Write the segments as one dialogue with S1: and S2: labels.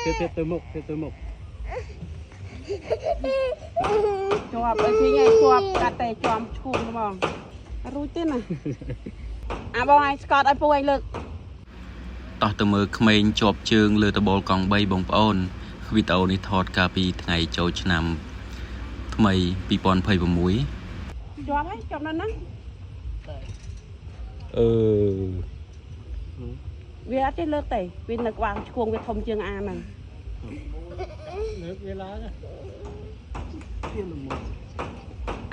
S1: Tiếp tới mục
S2: cho học ở phía ngay cho cả tay cho em chùm đúng không rui tên này à bao ai Scott ai phụ anh lực
S3: តោះទៅមើលក្មេងជាប់ជើងលើតបលកង់3បងប្អូនវីដេអូនេះថតកាលពីថ្ងៃចូលឆ្នាំថ្មី2026
S2: ជាប់ហើយជាប់នៅណាវាអត់ទេលើកទេវានៅក្បាលឈួងវាធំជាងអាហ្នឹងលើកវាឡើង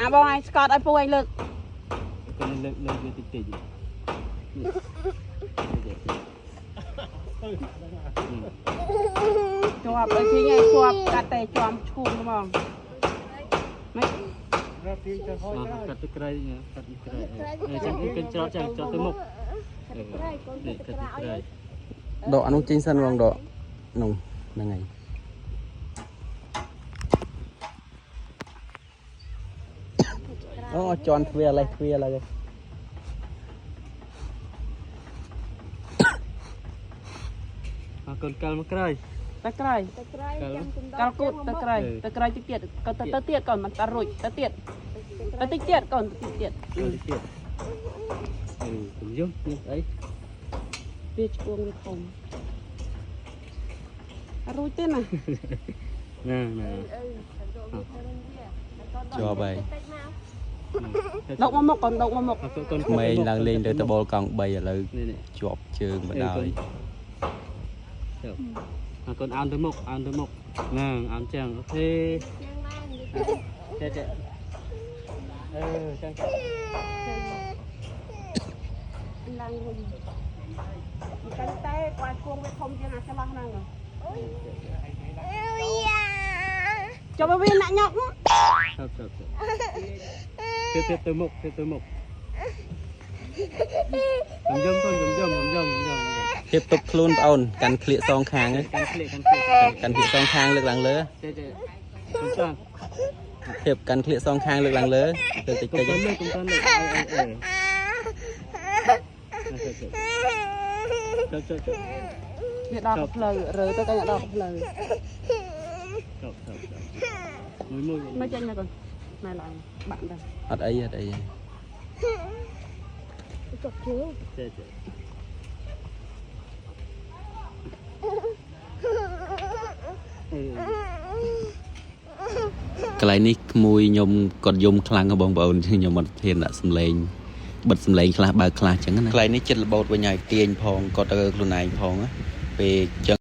S2: អាបងឯងស្កតឲ្យពូឯងលើក
S1: គាត់លើកវាតិចតិច
S2: ជាប់ឲ្យពីថ្ងៃជាប់កាត់តែជាប់ឈួងហ្មងមិនរត់ពីទៅហោច
S1: កាត់ទៅក្រៃកាត់ទៅក្រៃចាំគេច្រត់ចាំទៅមុខនេះកាត់ទៅក្រៃ
S3: ដកអានោះចេញសិនរងដកនោះហ្នឹងហើយអូជន់ទ្វារឡើយទ្វារឡើយ
S1: កូនកាល់មកក្រោយ
S2: ទៅក្រោយកាល់គូតទៅក្រោយទៅក្រោយតិចទៀតក៏ទៅទៀតកូនមិនតារួចទៅទៀតទៅតិចទៀតកូនតិចទៀត
S1: ខ្ញុំយំនេះអី
S2: វាឈួងវាធំរួចទេណា
S3: ជាប់ហើយ
S2: ដកមកមុខកូនដកមកមុខ
S3: ក្មេងឡើងលេងទៅតបលកង់3ឥឡូវជាប់ជើងបណ្ដោយ
S1: កូនអោនទៅមុខហ្នឹងអោនចឹងអូខេចេះចឹង
S2: ឡើងវិញកាន់តែគាត់ឈួងវាធំជាងអាឆ្លោះហ្នឹងចាំវាណាក់ញ៉ុក
S1: tiếp tới mụcខ្ញុំយំ
S3: tiếp tục ខ្លួនបងអូនកាន់ក្លៀកសងខាង
S1: កាន់ក្លៀក
S3: សងខាងលើកឡើងលើ ភាពកាន់ក្លៀកសងខាងលើកឡើងលើទៅតិចតិច
S1: កុំទៅលើ
S2: វាដល់ផ្លូវរើទៅតែដល់ផ្លូវ
S1: មួយ
S2: មិនចេញណាកូនណែឡើងបាក់ដែរ
S3: អត់អី
S2: ចុះជើង
S3: កន្លែងនេះក្មួយខ្ញុំគាត់យំខ្លាំងបងប្អូនខ្ញុំអត់ហ៊ានដាក់សំឡេងបិទសំឡេងខ្លះបើខ្លះចឹងណាកន្លែងនេះចិត្តរបូតវិញហើយទាញផងគាត់ទៅខ្លួនឯងផងពេលចឹង